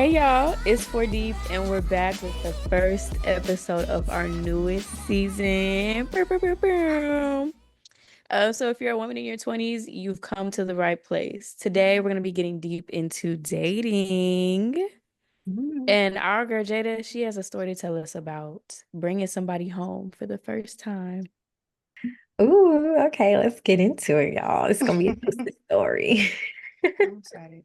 Hey y'all, it's Four Deep, and we're back with the first episode of our newest season. Bow, bow, bow, bow. So if you're a woman in your 20s, you've come to the right place. Today, we're going to be getting deep into dating. Mm. And our girl Jada, she has a story to tell us about bringing somebody home for the first time. Ooh, okay, let's get into it, y'all. It's gonna be a juicy story. I'm excited.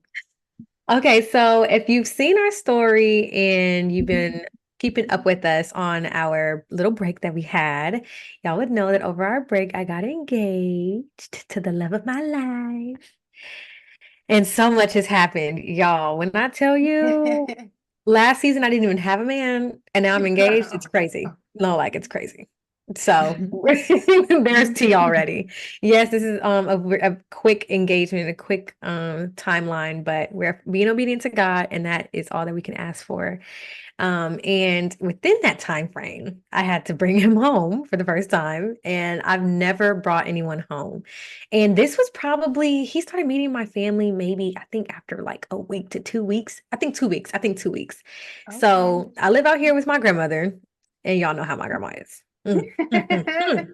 Okay, so if you've seen our story and you've been keeping up with us on our little break that we had, y'all would know that over our break, I got engaged to the love of my life. And so much has happened, y'all. When I tell you, last season I didn't even have a man, and now I'm engaged, it's crazy. No, like it's crazy. So there's tea already. Yes, this is a quick engagement, a quick timeline, but we're being obedient to God, and that is all that we can ask for. And within that time frame, I had to bring him home for the first time, and I've never brought anyone home. And this was probably he started meeting my family maybe I think after like a week to 2 weeks. I think 2 weeks. I think 2 weeks. Okay. So I live out here with my grandmother, and y'all know how my grandma is. Mm.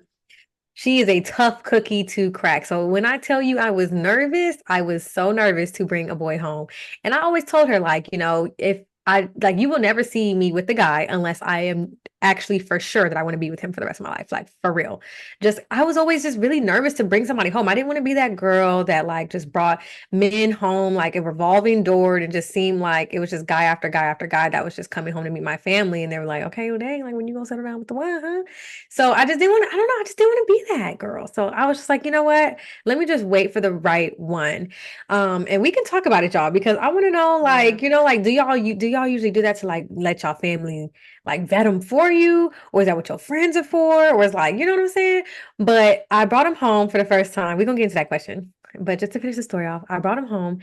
She is a tough cookie to crack. So when I tell you I was nervous, I was so nervous to bring a boy home. And I always told her, like, if I like, you will never see me with the guy unless I am actually for sure that I want to be with him for the rest of my life. Like, for real. Just, I was always just really nervous to bring somebody home. I didn't want to be that girl that, like, just brought men home like a revolving door and just seemed like it was just guy after guy after guy that was just coming home to meet my family. And they were like, okay, well, dang, like, when you gonna settle down with the one, huh? So I just didn't want to, I don't know, I just didn't want to be that girl. So I was just like, you know what? Let me just wait for the right one. And we can talk about it, y'all, because I want to know, Yeah. like, like, do y'all usually do that to like let y'all family like vet them for you? Or is that what your friends are for? Or is like, you know what I'm saying? But I brought him home for the first time. We're gonna get into that question. But just to finish the story off, I brought him home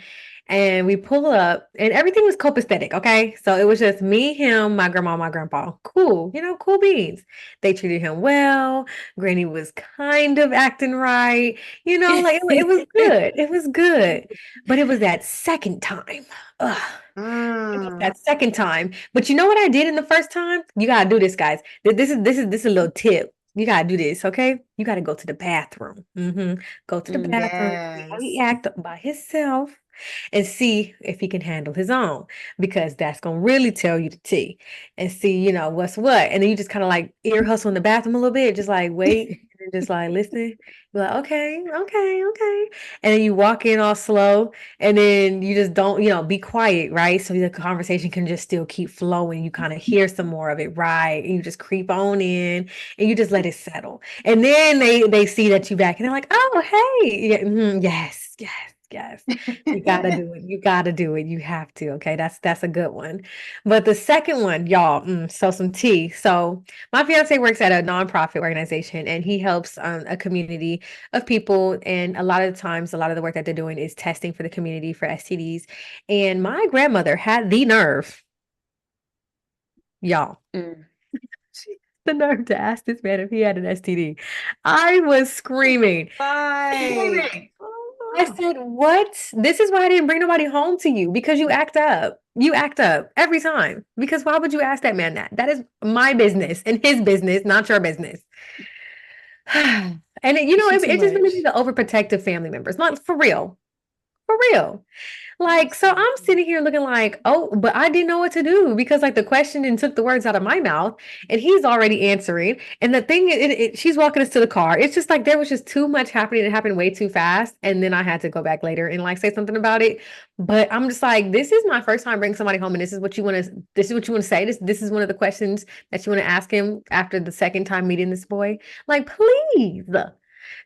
and we pull up and everything was copacetic. Okay. So it was just me, him, my grandma, my grandpa. Cool, cool beans. They treated him well. Granny was kind of acting right. Like it was good. It was good. But it was that second time. Ugh. It was Mm. that second time. But you know what I did in the first time? You gotta do this, guys. This is a little tip. You gotta do this, okay? You gotta go to the bathroom. Go to the bathroom, see how he Yes. act by himself, and see if he can handle his own, because that's gonna really tell you the tea. And see, what's what. And then you just kind of like ear hustle in the bathroom a little bit, just like wait, and just like listen. You're like, okay, okay, okay. And then you walk in all slow, and then you just don't, be quiet, right? So the conversation can just still keep flowing. You kind of hear some more of it, right? And you just creep on in and you just let it settle. And then they see that you back and they're like, oh, hey. Yeah, yes, yes, yes. You gotta do it. You gotta do it. You have to. Okay. That's a good one. But the second one, y'all, so some tea. So my fiance works at a nonprofit organization and he helps a community of people. And a lot of the times, a lot of the work that they're doing is testing for the community for STDs. And my grandmother had the nerve, y'all. Mm. She had the nerve to ask this man if he had an STD. I was screaming, Why? screaming. I said, "What? This is why I didn't bring nobody home to you because you act up. You act up every time. Because why would you ask that man that? That is my business and his business, not your business." And She too it just really be much. the overprotective family members. Not for real. For real. Like, so I'm Exactly. sitting here looking like, oh, but I didn't know what to do because like the question and took the words out of my mouth and he's already answering. And the thing she's walking us to the car. It's just like there was just too much happening. It happened way too fast. And then I had to go back later and like say something about it. But I'm just like, this is my first time bringing somebody home, and this is what you want to say. This is one of the questions that you want to ask him after the second time meeting this boy. Like, please.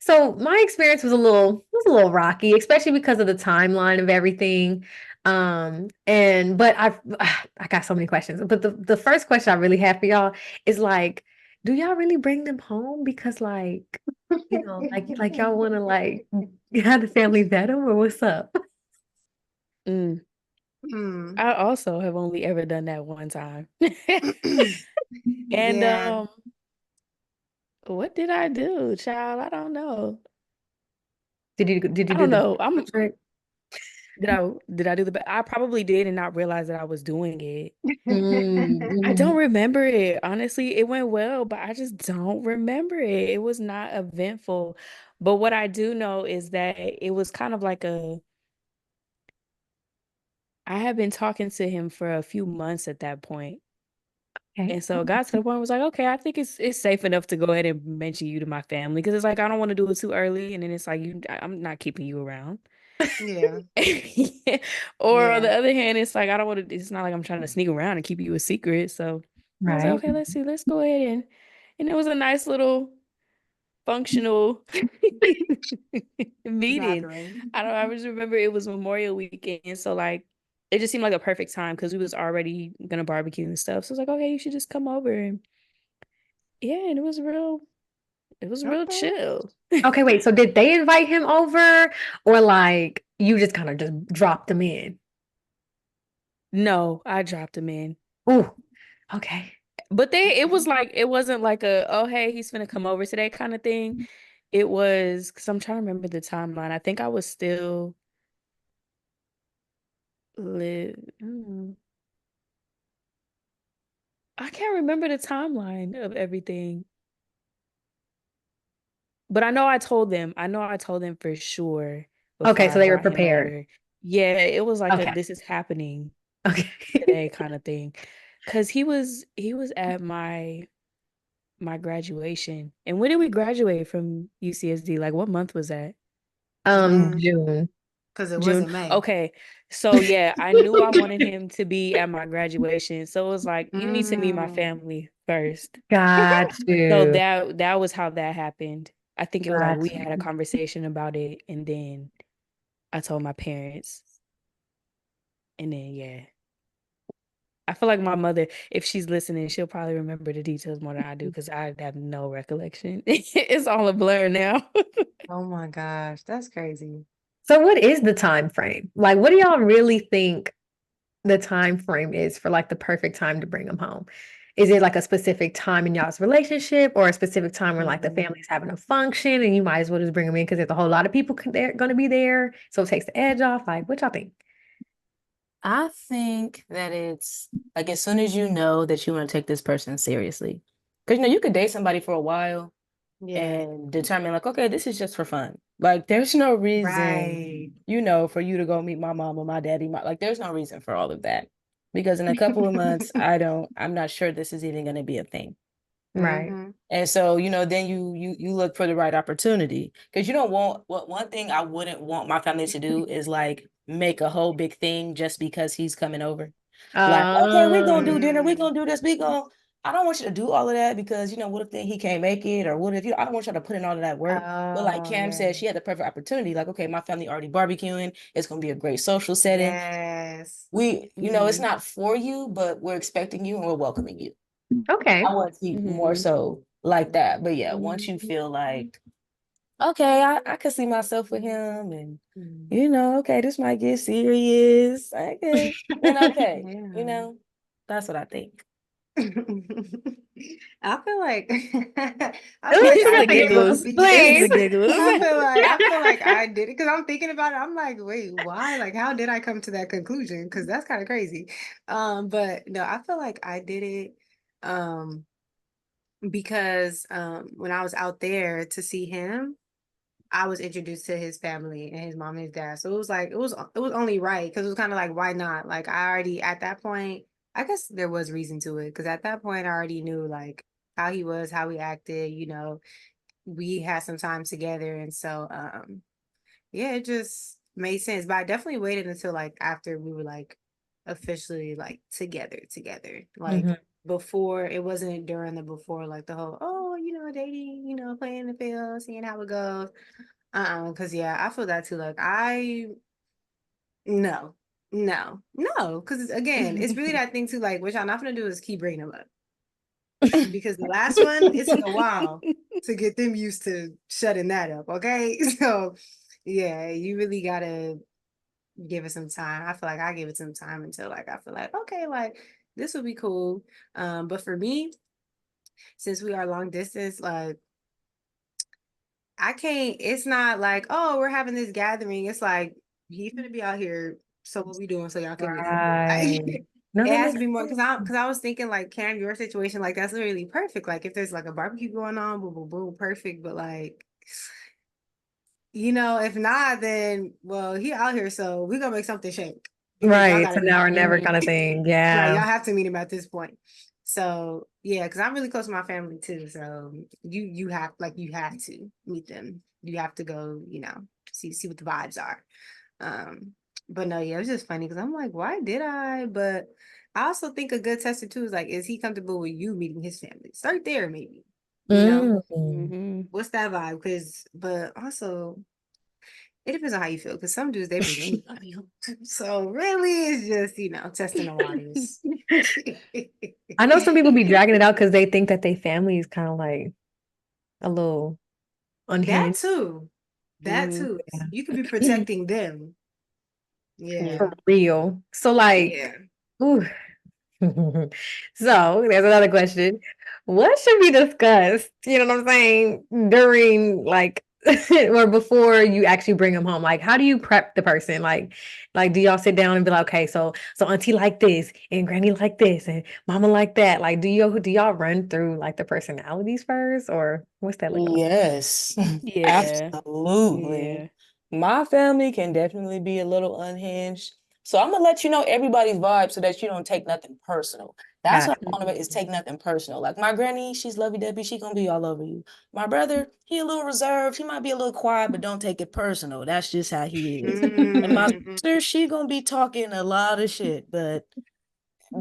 So my experience was a little rocky, especially because of the timeline of everything. But I got so many questions. But the first question I really have for y'all is like, do y'all really bring them home? Because like, like y'all want to like have the family vet them or what's up? Mm. Mm. I also have only ever done that one time. And Yeah. what did I do, child? I don't know. Did you I do don't the know. I'm trick? Did I do the I probably did and not realize that I was doing it. I don't Mm-hmm. remember it. Honestly, it went well, but I just don't remember it. It was not eventful. But what I do know is that it was kind of like I had been talking to him for a few months at that point. Okay. And so it got to the point where I was like, okay, I think it's safe enough to go ahead and mention you to my family because it's like I don't want to do it too early, and then it's like I'm not keeping you around. Yeah. Or on Yeah. the other hand, it's like I don't want to. It's not like I'm trying to sneak around and keep you a secret. So I was like, Right. okay, let's see, let's go ahead and it was a nice little functional meeting. Gathering. I just remember it was Memorial Weekend, so like it just seemed like a perfect time because we was already gonna barbecue and stuff. So I was like, okay, you should just come over and yeah, and it was real Okay. chill. Okay, wait. So did they invite him over or like you just kind of just dropped him in? No, I dropped him in. Ooh, okay. But it was Okay. like it wasn't like a oh hey he's gonna come over today kind of thing. It was because I'm trying to remember the timeline. I think I was still live. I can't remember the timeline of everything. But I know I told them. I know I told them for sure before Okay, I so they were brought him prepared. over. Yeah, it was like a Okay. this is happening Okay. today kind of thing. Cause he was at my graduation. And when did we graduate from UCSD? Like what month was that? June, June. because it June. wasn't May. Okay. So yeah, I knew I wanted him to be at my graduation. So it was like, you need to meet my Mm. family first. Got So you. that was how that happened. I think it was like Got we had a you. conversation about it and then I told my parents and then yeah. I feel like my mother, if she's listening, she'll probably remember the details more than I do because I have no recollection. It's all a blur now. Oh my gosh, that's crazy. So what is the time frame? Like, what do y'all really think the time frame is for like the perfect time to bring them home? Is it like a specific time in y'all's relationship or a specific time when like the Mm. family's having a function and you might as well just bring them in because there's a whole lot of people they're going to be there, so it takes the edge off? Like, what y'all think? I think that it's like as soon as you know that you want to take this person seriously. Because you could date somebody for a while Yeah. and determine like, okay, this is just for fun. Like there's no reason, Right. for you to go meet my mom or my daddy. Like there's no reason for all of that. Because in a couple of months, I'm not sure this is even going to be a thing. Right. Mm-hmm. And so, then you look for the right opportunity because you don't want what one thing I wouldn't want my family to do is like make a whole big thing just because he's coming over. Like, okay, we're gonna do dinner, we're Mm. gonna do this, I don't want you to do all of that because what if then he can't make it or what if I don't want you to put in all of that work. But like Oh, Cam yeah. said, she had the perfect opportunity. Like, okay, my family already barbecuing, it's gonna be a great social setting. Yes. It's Mm-hmm. not for you, but we're expecting you and we're welcoming you. I Okay. want to see more Hmm. so like that. But yeah, once you Mm-hmm. feel like, okay, I can see myself with him and Mm. okay, this might get serious. Okay. Then okay. Yeah. That's what I think. I feel like I feel Ooh, like she It's I got the the did it giggles. giggles. It's because the Please. giggles. I feel like I did it because I'm thinking about it. I'm like, wait, why? Like, how did I come to that conclusion? Because that's kind of crazy. But no, I feel like I did it um because when I was out there to see him, I was introduced to his family and his mom and his dad. So it was like it was only right because it was kind of like why not? Like I already at that point, I guess there was reason to it because at that point I already knew like how he was, how he acted, we had some time together and so yeah, it just made sense. But I definitely waited until like after we were like officially like together. Like Mhm. before it wasn't during the before like the whole dating, playing the field, seeing how it goes. Because yeah, I feel that too. Like I no, no, because again, it's really that thing too. Like what y'all not gonna do is keep bringing them up because the last one it took a while to get them used to shutting that up. Okay, so yeah, you really gotta give it some time. I feel like I give it some time until like I feel like okay, like this will be cool. But for me, since we are long distance, like I can't. It's not like oh we're having this gathering. It's like He finna be out here. So what we doing so y'all can meet him? Right. Like, No, it that has to makes be more sense. because I was thinking like Cam, your situation, like that's really perfect. Like if there's like a barbecue going on, boom, boom, boom, perfect. But like, if not, then well, he out here, so we gonna make something shake because y'all Right. gotta So now meet or him. never kind of Mhm. thing. Right, Yeah. y'all have to meet him at this point. So yeah, because I'm really close to my family too. So you have to meet them. You have to go, see what the vibes are. Um, but no, yeah, it was just funny because I'm like, why did I? But I also think a good tester too is like, is he comfortable with you meeting his family? Start there, maybe. You know, Mm. Mhm. what's that vibe? But also it depends on how you feel. Because some dudes they bring anybody home. So really, it's just testing the waters. I know some people be dragging it out because they think that their family is kind of like a little That unhinged. too. That Mhm. too. Yeah. You could be protecting them. Yeah. For Yeah. real. So like, Yeah. ooh. So there's another question. What should be discussed, you know what I'm saying, during like or before you actually bring them home? Like, how do you prep the person? Like do y'all sit down and be like, okay, so auntie like this and granny like this and mama like that? Like, do y'all run through like the personalities first or what's that look like? Yes, Yeah. absolutely. Yeah. My family can definitely be a little unhinged. So I'm gonna let you know everybody's vibe so that you don't take nothing personal. That's Got what it. I want to is take nothing personal. Like my granny, she's lovey dovey, she gonna be all over you. My brother, he a little reserved, he might be a little quiet, but don't take it personal. That's just how he is. And my Mm-hmm. sister, she gonna be talking a lot of shit, but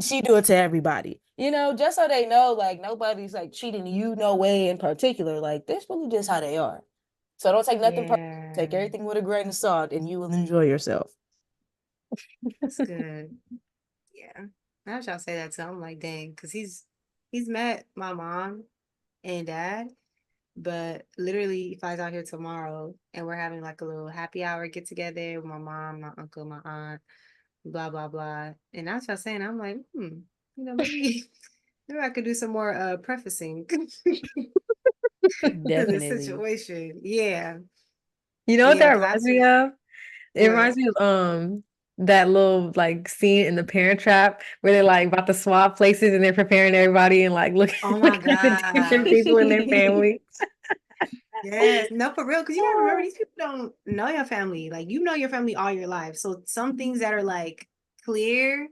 she do it to everybody. Just so they know, like nobody's like cheating you no way in particular. Like this really just how they are. So don't take nothing personal. Take Yeah. everything with a grain of salt, and you will enjoy yourself. That's good. Yeah. Now that y'all say that too, I'm like, dang, because he's met my mom and dad, but literally he flies out here tomorrow and we're having like a little happy hour get together with my mom, my uncle, my aunt, blah blah blah. And that's what I'm saying. I'm like, maybe maybe I could do some more prefacing to the Definitely. situation. Yeah. You know what Yeah, that because I reminds me took of? It what? reminds me of that little like scene in the Parent Trap where they're like about to swap places and they're preparing everybody and like look Oh my looking at the different God. people in their family. Yes, no, for real. Because you gotta remember, Oh. these people don't know your family. Like, you know your family all your life. So some things that are like clear,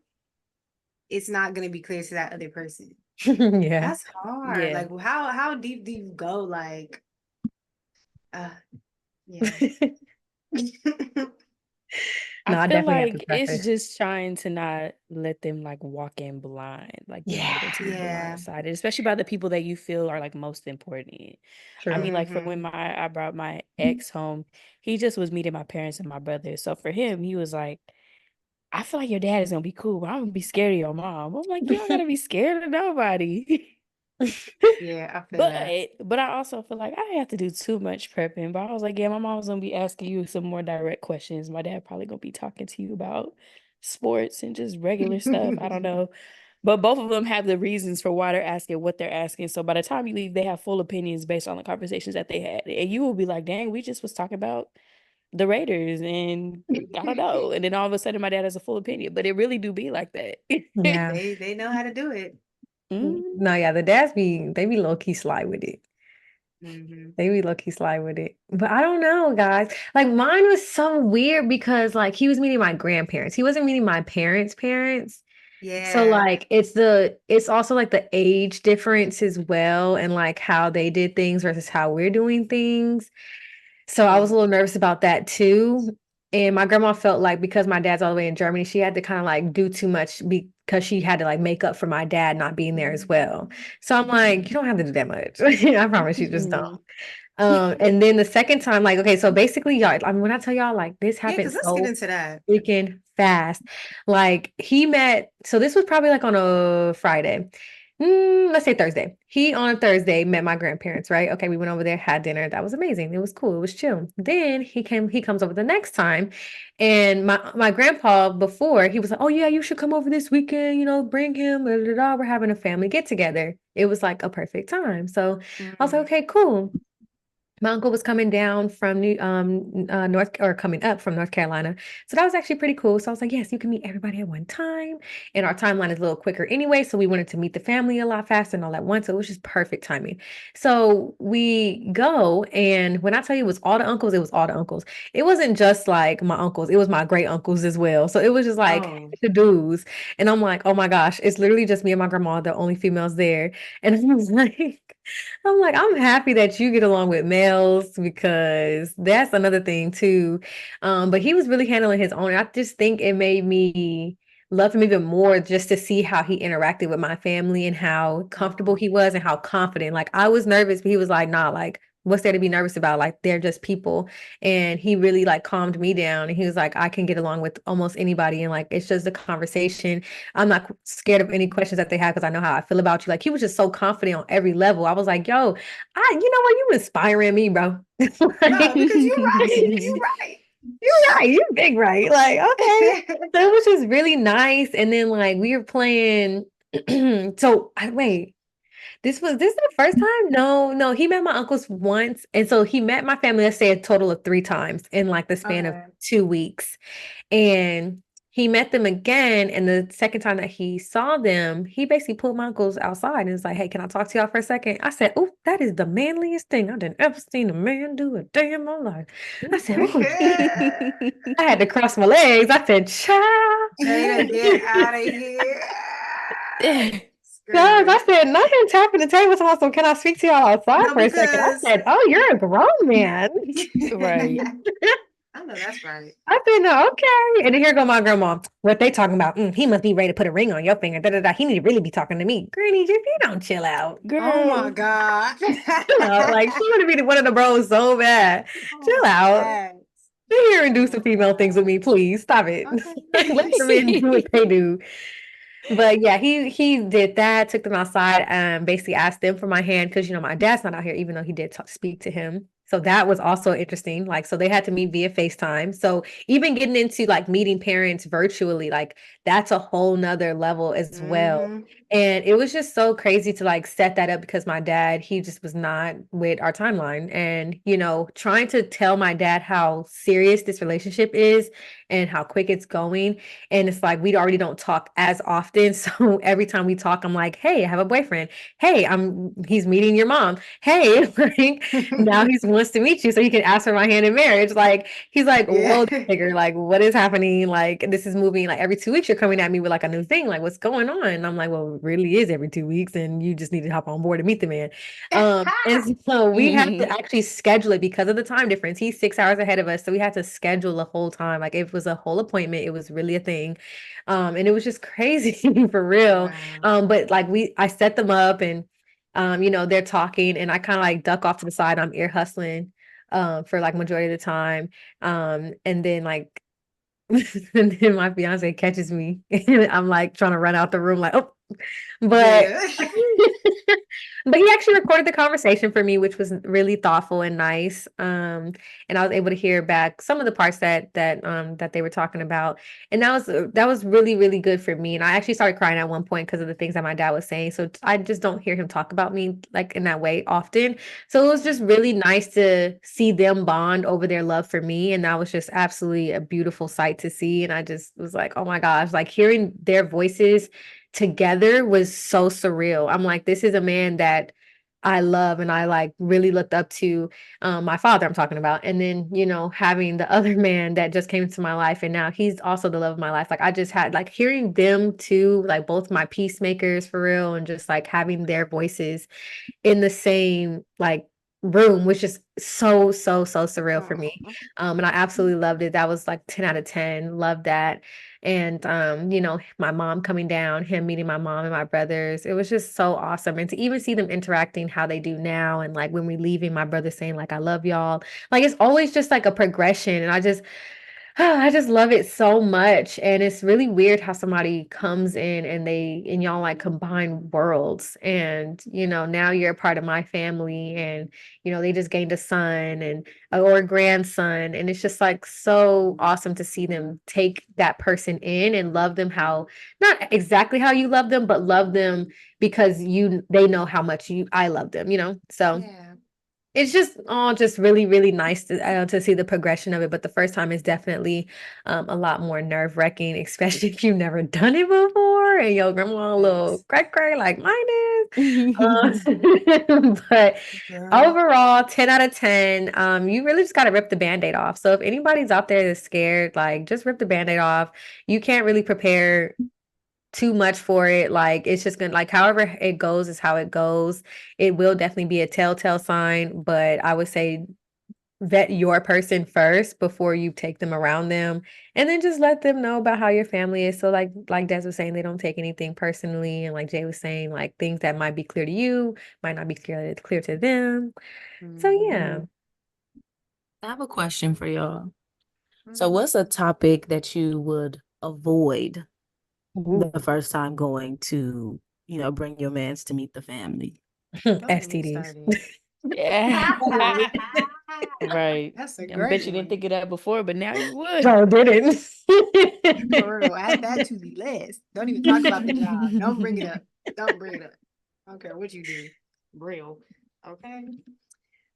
it's not gonna be clear to that other person. Yeah. That's hard. Yeah. Like, how deep do you go? Like, uh, yeah. I No, I feel definitely have to like it's preface. just trying to not let them like walk in blind, like being Yeah, able to be Yeah. blindsided, especially by the people that you feel are like most important. I true. mean, like for Mm-hmm. when I brought my ex home, he just was meeting my parents and my brother. So for him, he was like, I feel like your dad is gonna be cool, but I'm gonna be scared of your mom. I'm like, you don't gotta be scared of nobody. Yeah, I feel But that. but I also feel like I didn't have to do too much prepping. But I was like, yeah, my mom's gonna be asking you some more direct questions. My dad probably gonna be talking to you about sports and just regular stuff. I don't know. But both of them have the reasons for why they're asking what they're asking. So by the time you leave, they have full opinions based on the conversations that they had. And you will be like, dang, we just was talking about the Raiders and I don't know. And then all of a sudden my dad has a full opinion. But it really do be like that. Yeah. They know how to do it. Mm, No, yeah, the dads they be low key sly with it. Mm-hmm. They be low key sly with it. But I don't know, guys. Like mine was so weird because like he was meeting my grandparents. He wasn't meeting my parents' parents. So Yeah. like it's also like the age difference as well and like how they did things versus how we're doing things. So I was Yeah. a little nervous about that too. And my grandma felt like because my dad's all the way in Germany, she had to kind of like do too much because she had to like make up for my dad not being there as well. So I'm like, you don't have to do that much. I promise you just don't. mm, And then the second time, like, okay, so basically, y'all, I mean, when I tell y'all, like, this Yeah, happened because let's get so into that. freaking fast. Like, so this was probably like on a Friday. Let's say Thursday. He on a Thursday met my grandparents, right? Okay, we went over there, had dinner. That was amazing. It was cool. It was chill. Then he comes over the next time. And my grandpa before he was like, oh yeah, you should come over this weekend, bring him. Blah, blah, blah. We're having a family get together. It was like a perfect time. So I was like, Mm-hmm. okay, cool. my uncle was coming down from coming up from North Carolina. So that was actually pretty cool. So I was like, yes, you can meet everybody at one time. And our timeline is a little quicker anyway. So we wanted to meet the family a lot faster and all at once. So it was just perfect timing. So we go, and when I tell you it was all the uncles, it was all the uncles. It wasn't just like my uncles, it was my great uncles as well. So it was just like Oh. the dudes. And I'm like, oh my gosh, it's literally just me and my grandma, the only females there. And I was like, I'm happy that you get along with males because that's another thing too. But he was really handling his own. I just think it made me love him even more just to see how he interacted with my family and how comfortable Oh. he was and how confident. Like I was nervous, but he was like, nah, like what's there to be nervous about? Like they're just people. And he really like calmed me down. And he was like, I can get along with almost anybody. And like it's just a conversation. I'm not scared of any questions that they have because I know how I feel about you. Like he was just so confident on every level. I was like, yo, you know what? You inspiring me, bro. No, Like, because you're right. You're right. you're right. You're big right. Like, okay. So it was just really nice. And then like we were playing. So wait, this is the first time? No, no. He met my uncles once. And so he met my family, let's say a total of 3 times in like the span of Okay. 2 weeks. And he met them again. And the second time that he saw them, he basically pulled my uncles outside and was like, hey, can I talk to y'all for a second? I said, oh, that is the manliest thing I've ever seen a man do a day in my life. I said, oh, I had to cross my legs. I said, child. Jada, get out of here. Guys, I Screaming. said, nothing tapping the table. So can I speak to y'all outside No, for a second? I because said, oh, you're a grown man. Right. I know that's right. I said, no, okay. And then here go my grandma. What they talking about? He must be ready to put a ring on your finger. Da, da, da. He need to really be talking to me. Granny, if you don't chill out. Oh my Girl. God. Chill out. Like she want to be one of the bros so bad. Chill Oh, out. yes. Sit here and do Oh some my female things with God. me, please. Stop it. Let the men do what Okay. they do. But yeah, he did that, took them outside, basically asked them for my hand because my dad's not out here, even though he did speak to him. So that was also interesting. Like, so they had to meet via FaceTime. So even getting into like meeting parents virtually, like that's a whole nother level as well. Mm-hmm. And it was just so crazy to like set that up because my dad, he just was not with our timeline. And, trying to tell my dad how serious this relationship is and how quick it's going. And it's like we already don't talk as often. So every time we talk, I'm like, hey, I have a boyfriend. Hey, he's meeting your mom. Hey, like now he wants to meet you so he can ask for my hand in marriage. Like he's like, Yeah. whoa, figure, like what is happening? Like this is moving like every 2 weeks you're coming at me with like a new thing. Like what's going on? And I'm like, well, it really is every 2 weeks, and you just need to hop on board and meet the man. And so we have to actually schedule it because of the time difference. He's 6 hours ahead of us. So we had to schedule the whole time. Like it was a whole appointment. It was really a thing. And it was just crazy for real. Wow. But like I set them up and they're talking and I kind of like duck off to the side. I'm ear hustling for like majority of the time. And then like and then my fiance catches me and I'm like trying to run out the room like, oh, but Yeah. but he actually recorded the conversation for me, which was really thoughtful and nice. And I was able to hear back some of the parts that they were talking about, and that was really really good for me. And I actually started crying at one point because of the things that my dad was saying. So I just don't hear him talk about me like in that way often. So it was just really nice to see them bond over their love for me, and that was just absolutely a beautiful sight to see. And I just was like, oh my gosh, like hearing their voices together was so surreal. I'm like, this is a man that I love and I like really looked up to, my father I'm talking about. And then, having the other man that just came into my life and now he's also the love of my life. Like I just had like hearing them two, like both my peacemakers for real, and just like having their voices in the same like room, which is so, so, so surreal for me. Oh. And I absolutely loved it. That was like 10 out of 10. Loved that. And my mom coming down, him meeting my mom and my brothers. It was just so awesome. And to even see them interacting how they do now. And like when we're leaving, my brother saying, like, I love y'all. Like it's always just like a progression. And I just love it so much. And it's really weird how somebody comes in and y'all like combine worlds. And, now you're a part of my family and, they just gained a son or a grandson. And it's just like so awesome to see them take that person in and love them not exactly how you love them, but love them because they know how much I love them. So Yeah. it's just all just really, really nice to see the progression of it. But the first time is definitely a lot more nerve-wracking, especially if you've never done it before and your grandma a little Thanks. cray like mine is. But Girl. overall, 10 out of 10. You really just gotta rip the band-aid off. So if anybody's out there that's scared, like just rip the band-aid off. You can't really prepare too much for it. Like it's just gonna like however it goes is how it goes. It will definitely be a telltale sign, but I would say vet your person first before you take them around them, and then just let them know about how your family is. So like Des was saying, they don't take anything personally, and like Jay was saying, like things that might be clear to you might not be clear to them. So yeah. Mhm. I have a question for y'all. So Mhm. what's a topic that you would avoid Ooh. the first time going to, bring your mans to meet the family? Don't get me STDs. started. Yeah. Right. That's a I bet great you didn't one. think of that before, but now you would. No, didn't. For real. Add that to the list. Don't even talk about the job. Don't bring it up. Don't bring it up. I don't care what you do. Real. Okay.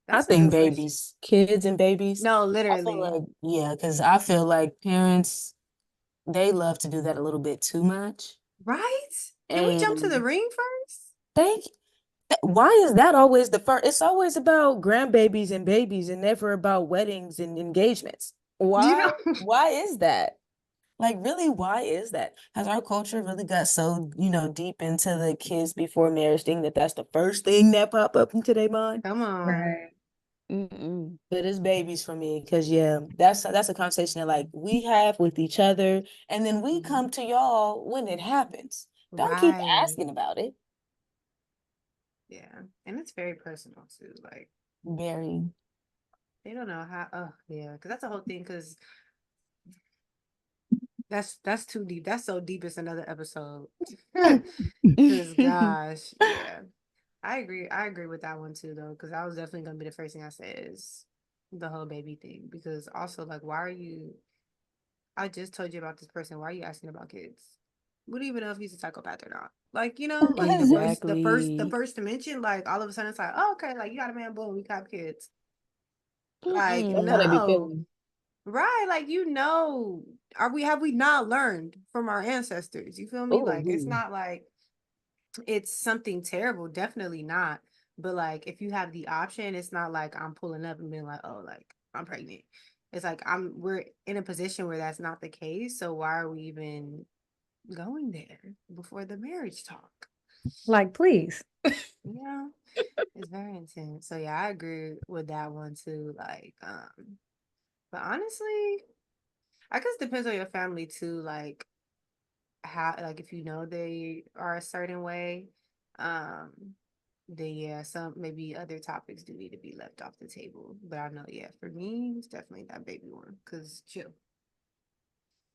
I That's a think good question. babies, kids and babies. No, I feel literally. like, yeah, because I feel like parents, they love to do that a little bit too much. Right? Can we jump to the And ring first? they, why is that always the first? It's always about grandbabies and babies and never about weddings and engagements. You Why? know, Why is that? Like, really, why is that? Has our culture really got so, deep into the kids before marriage thing that that's the first thing that pop up into their mind? come on. Right. Mm-mm. But it's babies for me, because yeah, that's a conversation that like we have with each other, and then we Mhm. come to y'all when it happens. Don't keep Right. asking about it. Yeah. And it's very personal too. Like Very. they don't know how. Oh, yeah. Because that's the whole thing. Because that's too deep. That's so deep. It's another episode. Because gosh, yeah. I agree. I agree with that one too, though, because that was definitely gonna be the first thing I said is the whole baby thing. Because also, like, why are you? I just told you about this person. Why are you asking about kids? We don't even know if he's a psychopath or not. Like, like the Exactly. first to mention, like, all of a sudden it's like, oh, okay, like you got a man, boom, we got kids. Like, That's how they be Mm-mm. no, feeling. right? Like, are we have we not learned from our ancestors? You feel me? Oh, Like, it's not like it's something terrible, definitely not. But like if you have the option, it's not like I'm pulling up and being like, oh, like I'm pregnant. It's like we're in a position where that's not the case. So why are we even going there before the marriage talk? Like, please. Yeah, it's very intense. So yeah, I agree with that one too. Like, but honestly, I guess it depends on your family too. Like how like if you know they are a certain way, um, then yeah, some maybe other topics do need to be left off the table. But I know, yeah, for me, it's definitely that baby one. Cause chill.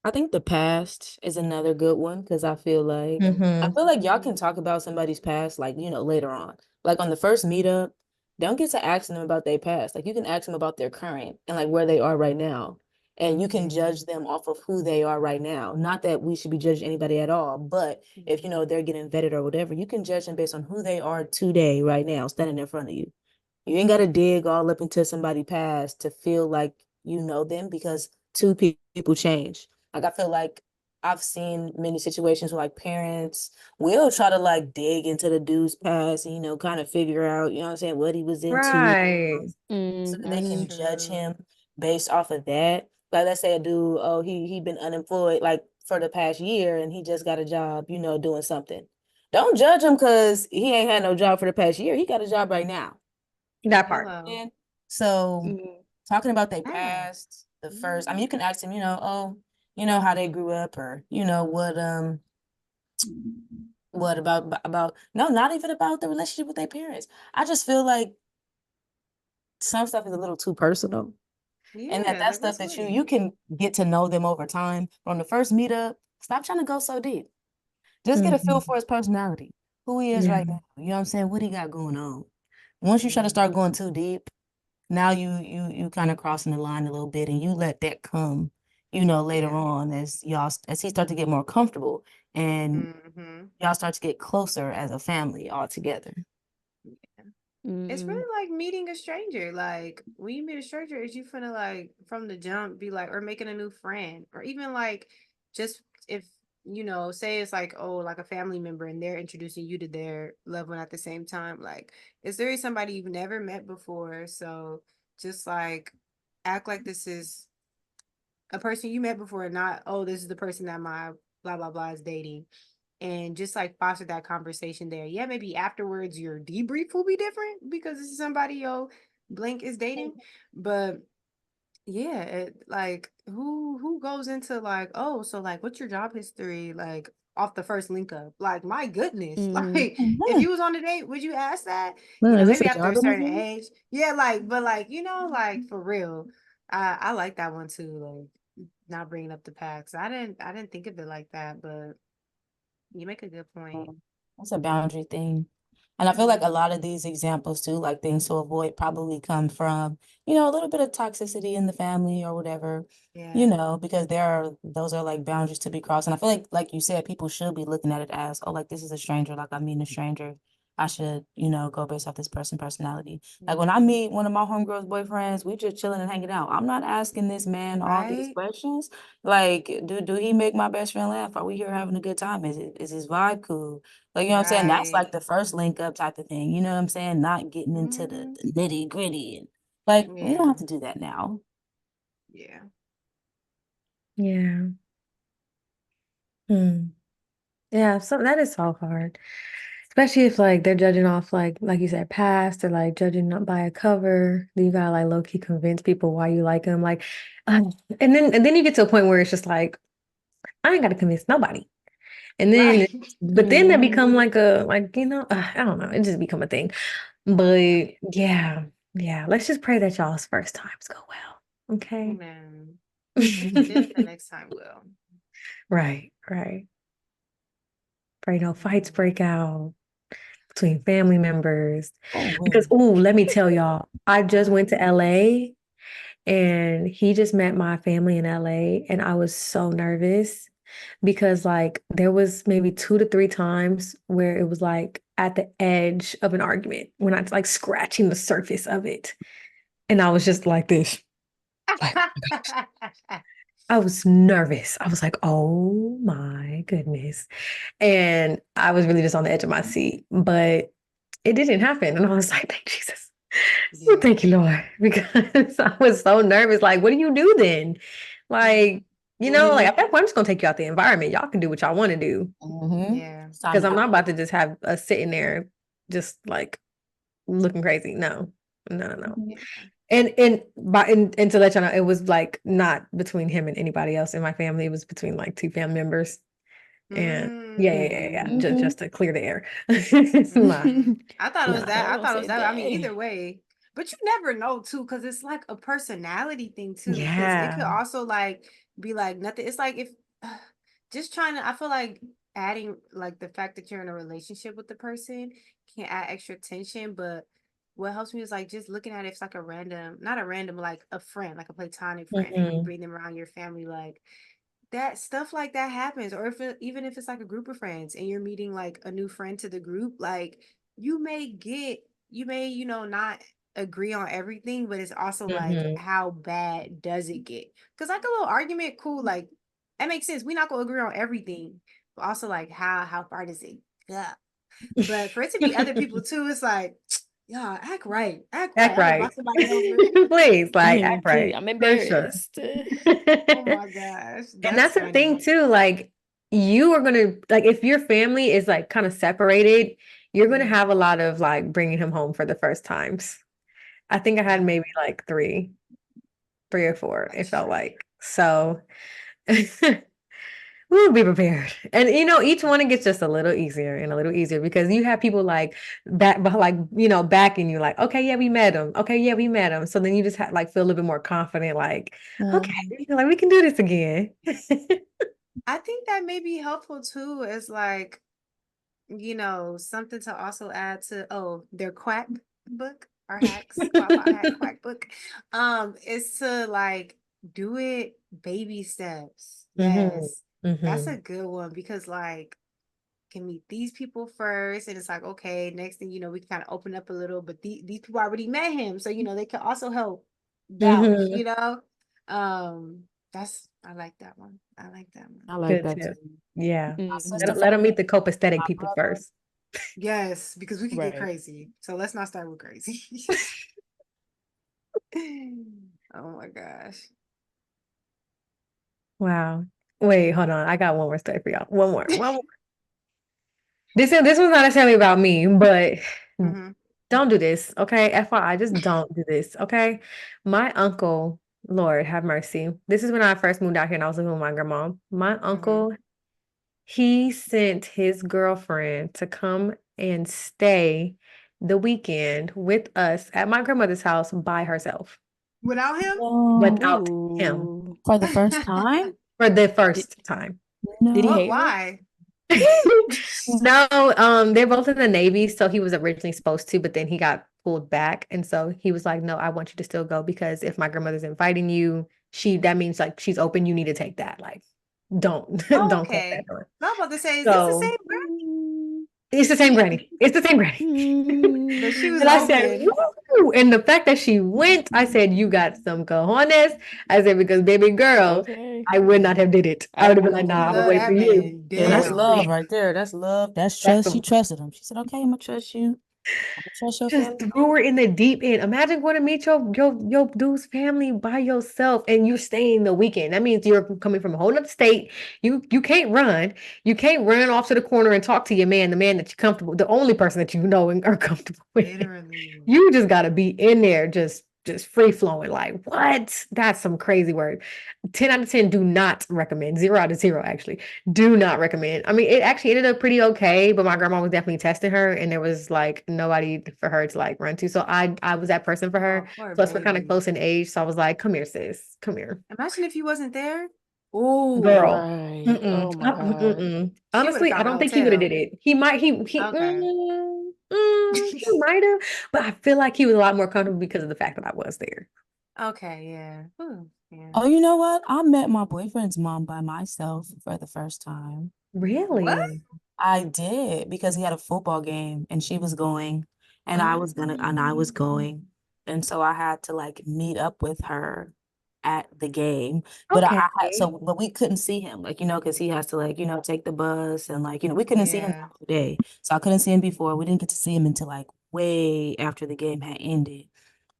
I think the past is another good one, because I Mm-hmm. feel like y'all can talk about somebody's past like, later on. Like on the first meetup, don't get to asking them about their past. Like you can ask them about their current and like where they are right now. And you can Yeah. judge them off of who they are right now. Not that we should be judging anybody at all, but if they're getting vetted or whatever, you can judge them based on who they are today, right now, standing in front of you. You ain't got to dig all up into somebody's past to feel like you know them, because people change. Like I feel like I've seen many situations where like parents will try to like dig into the dude's past and kind of figure out, what I'm saying, what he was into, Right. so that they That's Mm-hmm. can judge true. him based off of that. Like let's say a dude, oh, he been unemployed like for the past year and he just got a job, doing something. Don't judge him because he ain't had no job for the past year. He got a job right now. That part. Hello. And so Mm-hmm. talking about their Yeah. past, the first, I mean, you can ask them, oh, how they grew up, or what about no, not even about the relationship with their parents. I just feel like some stuff is a little too personal, and Yeah, that like stuff let's that wait. you can get to know them over time. But on the first meetup, stop trying to go so deep. Just get a feel Mhm. for his personality, who he is Yeah. right now. You know what I'm saying? What he got going on. Once you try to Yeah. start going too deep, now you kind of crossing the line a little bit, and you let that come, later Yeah. on as he start to get more comfortable, and Mm-hmm. y'all start to get closer as a family all together. Yeah. It's Mm. really like meeting a stranger. Like when you meet a stranger, is you finna like from the jump be like, or making a new friend, or even like just if say it's like, oh, like a family member and they're introducing you to their loved one at the same time. Like, is there somebody you've never met before? So just like act like this is a person you met before, not, oh, this is the person that my blah blah blah is dating, and just like foster that conversation there. Yeah, maybe afterwards your debrief will be different because this is somebody yo blank is dating, but yeah, like who goes into like, oh, so like what's your job history like off the first link up? Like my goodness, Mm. like if you was on a date, would you ask that? Is this Maybe a after a job certain interview? age. Yeah, like, but like, like for real. I like that one too, like not bringing up the past. I didn't think of it like that, but you make a good point. That's a boundary thing. And I feel like a lot of these examples too, like things to avoid, probably come from, a little bit of toxicity in the family or whatever, Yeah. because those are like boundaries to be crossed. And I feel like you said, people should be looking at it as, oh, like this is a stranger, like I meet a stranger. I should, go based off this personality. Like when I Mhm. meet one of my homegirls' boyfriends, we just chilling and hanging out. I'm not asking this man all these Right? questions. Like, do he make my best friend laugh? Are we here having a good time? Is his vibe cool? Like, you know what I'm saying? That's Right. like the first link up type of thing. You know what I'm saying? Not getting into the, Hmm. the nitty gritty. And like, we don't Yeah. have to do that now. Yeah. Yeah. Hmm. Yeah, so that is so hard. Especially if like they're judging off like you said, past or like judging not by a cover. Then you gotta like low key convince people why you like them. Like, and then you get to a point where it's just like, I ain't gotta convince nobody. And then, Right. but then that Mm. become I don't know, it just become a thing. But yeah, yeah, let's just pray that y'all's first times go well. Okay. Man. If the next time will. Right, right. Pray no fights Mhm. break out between family members. Oh, Because, wait. oh, let me tell y'all, I just went to Uh-huh. LA and he just met my family in LA, and I was so nervous because like there was maybe 2 to 3 times where it was like at the edge of an argument when I like scratching the surface of it. And I was just like this, like I was nervous. I was like, oh my goodness. And I was really just on the edge of my seat, but it didn't happen. And I was like, thank Jesus. Oh, Yeah. thank you, Lord. Because I was so nervous. Like, what do you do then? Mhm. Like, like at that point, I'm just gonna take you out the environment. Y'all can do what y'all want to do. Mm-hmm. Yeah. It's time Because to I'm get not about to just have us sitting there just like looking crazy. No, no, no, no. Yeah. And to let y'all know, it was like not between him and anybody else in my family. It was between like two family members. And yeah, yeah, yeah, yeah. Mm. Just to clear the air. It's not, Mm. I thought it was nah. that. I Don't thought it was say that. I mean, that. either way, but you never know too, because it's like a personality thing too. Because it could Yeah. also like be like nothing. It's like if just trying to. I feel like adding like the fact that you're in a relationship with the person can add extra tension. But what helps me is like just looking at it, it's like a random, not a random, like a friend, like a platonic friend, and you Hmm. bring them around your family, like that stuff like that happens. Or even if it's like a group of friends and you're meeting like a new friend to the group, like you may not agree on everything, but it's also like Hmm. how bad does it get? Because like a little argument, cool, like that makes sense. We're not gonna agree on everything, but also like how far does it go? But for it to be other people too, it's like, yeah, act right, act right. Act I done right. brought somebody over. Please, like, act Please, right. I'm For sure. embarrassed. Oh my gosh, And that's that's the thing funny. too, like you are gonna like if your family is like kind of separated, you're gonna Mhm. have a lot of like bringing him home for the first times. I think I had Yeah. maybe like three or four, it That's felt true. like. So we'll be prepared. And each one it gets just a little easier and a little easier because you have people like back but like backing you like, okay, yeah, we met him. Okay, yeah, we met him. So then you just like feel a little bit more confident, like, okay, Mhm. like we can do this again. I think that may be helpful too, is like, something to also add to, their quack book or hacks, qualified hack quack book. Is to like do it baby steps. Hmm. Yes. That's Hmm. a good one because like can meet these people first. And it's like, okay, next thing you know, we can kind of open up a little, but these people already met him. So, they can also help vouch, I like that one. I like that one. I like Good that too. too. Yeah. My sister Mhm. Let them meet the my copacetic people brother. first. Yes, because we could get Right. crazy. So let's not start with crazy. Oh my gosh. Wow. Wait, hold on. I got one more story for y'all. One more. This one's not necessarily about me, but hmm don't do this, okay? FYI, just don't do this, okay? My uncle, Lord have mercy. This is when I first moved out here and I was living with my grandma. My uncle, he sent his girlfriend to come and stay the weekend with us at my grandmother's house by herself, Without him? without him, Ooh. For the first time? for the Did, first time. did he No. hate her? Why? No, they're both in the Navy, so he was originally supposed to, but then he got pulled back. And so he was like, no, I want you to still go because if my grandmother's inviting you, that means like she's open, you need to take that. Like, don't Oh, don't close that okay. door. I was about to say, is this the So same granny? Mm, it's the same granny. It's the same granny. But she was And I said, open. woo! And the fact that she went, I said, you got some cojones. I said, because baby girl, okay. I would not have did it. I I would have been wouldn't like, have nah, I'm gonna Love wait either. for that you. man. Yeah, that's Uh-huh. love Damn. right there. That's love. That's That's trust. She the trusted him. She said, okay, I'm gonna trust you. I'm gonna trust your just family. threw her in the deep end. Imagine going to meet your dude's family by yourself and you're staying the weekend. That means you're coming from a whole other state. You can't run. You can't run off to the corner and talk to your man, the man that you're comfortable, the only person that you know and are comfortable with. Literally. You just gotta be in there just free flowing. Like, what? That's some crazy word. 10 out of 10 do not recommend. 0 out of 0 actually. Do not recommend. I mean, it actually ended up pretty okay, but my grandma was definitely testing her and there was like nobody for her to like run to. So I was that person for Oh, her. poor Plus we're kind of baby. close in age. So I was like, come here, sis. Come here. Imagine if you wasn't there. Oh, Girl. Right. Mm-mm. Oh my God. she would have Honestly, I found a don't think he would have hotel. did it. He might Okay. he might have, but I feel like he was a lot more comfortable because of the fact that I was there. Okay, yeah. Ooh, yeah. Oh, you know what? I met my boyfriend's mom by myself for the first time. What? Really? I did because he had a football game and she was going and I was going. And so I had to like meet up with her at the game. But Okay. but we couldn't see him, like, because he has to like, take the bus and like, we couldn't see him Yeah. the day. So I couldn't see him before. We didn't get to see him until like way after the game had ended.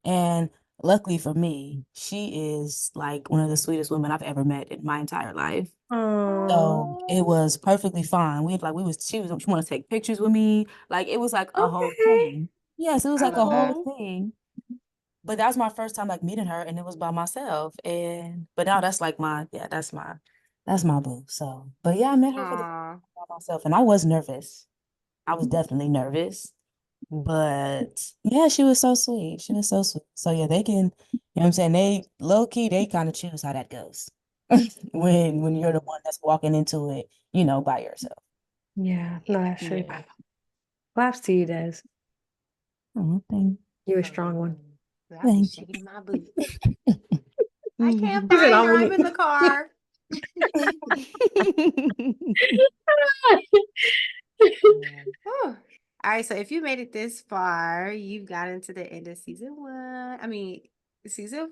And luckily for me, she is like one of the sweetest women I've ever met in my entire life. Oh, So it was perfectly fine. She wanted to take pictures with me. Like it was like a whole okay. thing. Yes, it was I like a love whole that. Oh. thing. But that was my first time like meeting her and it was by myself. But now that's like that's my boo. So, but yeah, I met her for the first Aw. time by myself and I was nervous. I was definitely nervous. But yeah, she was so sweet. She was so sweet. So yeah, they can, what I'm saying? They low key, they kind of choose how that goes. When you're the one that's walking into it, by yourself. Yeah, no, that's true. Yeah. Claps to you, Des. Oh, thank, You're a For strong one. real. I be thank you. shaking my boots. I can't She said, find I'm her. I'm in really. the car. Yeah. Whew. All right, so if you made it this far, you've got into the end of season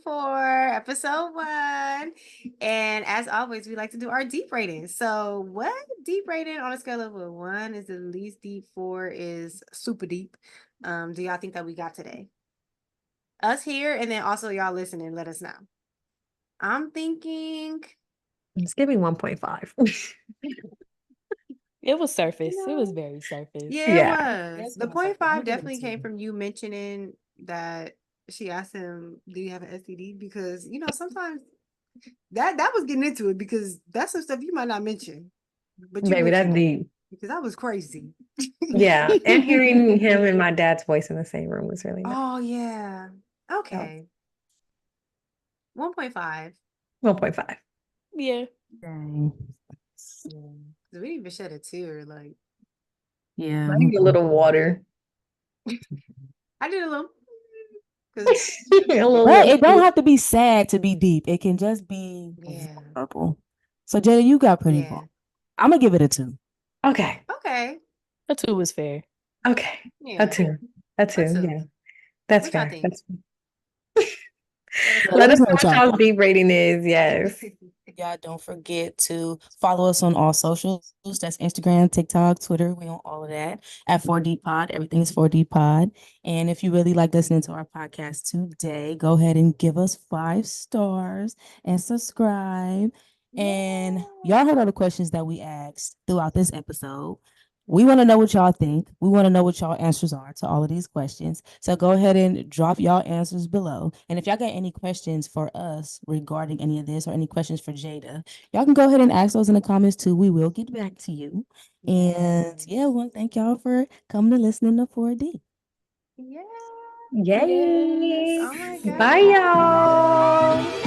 4, episode 1. And as always, we like to do our deep rating. So, what deep rating on a scale of 1 is the least deep, 4 is super deep? Do y'all think that we got today? Us here, and then also y'all listening, let us know. I'm thinking, Just give me 1.5. It was surface. It was no. very surface. Yeah, it Yeah. was. That's The my second. I'm 0.5 gonna give it a definitely came 2. from you mentioning that she asked him, "Do you have an STD?" Because sometimes that was getting into it because that's some stuff you might not mention, but you Baby, that's mentioned it deep. because that was crazy. Yeah. And hearing him and my dad's voice in the same room was really nice. Oh yeah. So, Okay. 1.5. 1.5. Yeah. Dang. Yeah. We didn't even shed a tear. Like Yeah. I need a little water. I did a little because A little But it don't water. have to be sad to be deep. It can just be yeah, vulnerable. So Jada, you got pretty yeah. vulnerable. I'm gonna give it a 2. Okay. Okay. A 2 is fair. Okay. Yeah. A 2. A A 2. 2. Yeah. That's What y'all fair. think? That's Let us Yeah, know. Let let us us know know what what y'all y'all's beat rating is. Yes. Y'all don't forget to follow us on all socials. That's Instagram, TikTok, Twitter. We on all of that at 4D Pod. Everything is 4D Pod. And if you really like listening to our podcast today, go ahead and give us 5 stars and subscribe. And y'all heard all the questions that we asked throughout this episode. We want to know what y'all think. We want to know what y'all answers are to all of these questions. So go ahead and drop y'all answers below. And if y'all got any questions for us regarding any of this or any questions for Jada, y'all can go ahead and ask those in the comments too. We will get back to you. And yeah, we want to thank y'all for coming to listening to 4D. Yeah. Yay. Oh my Bye, God. y'all.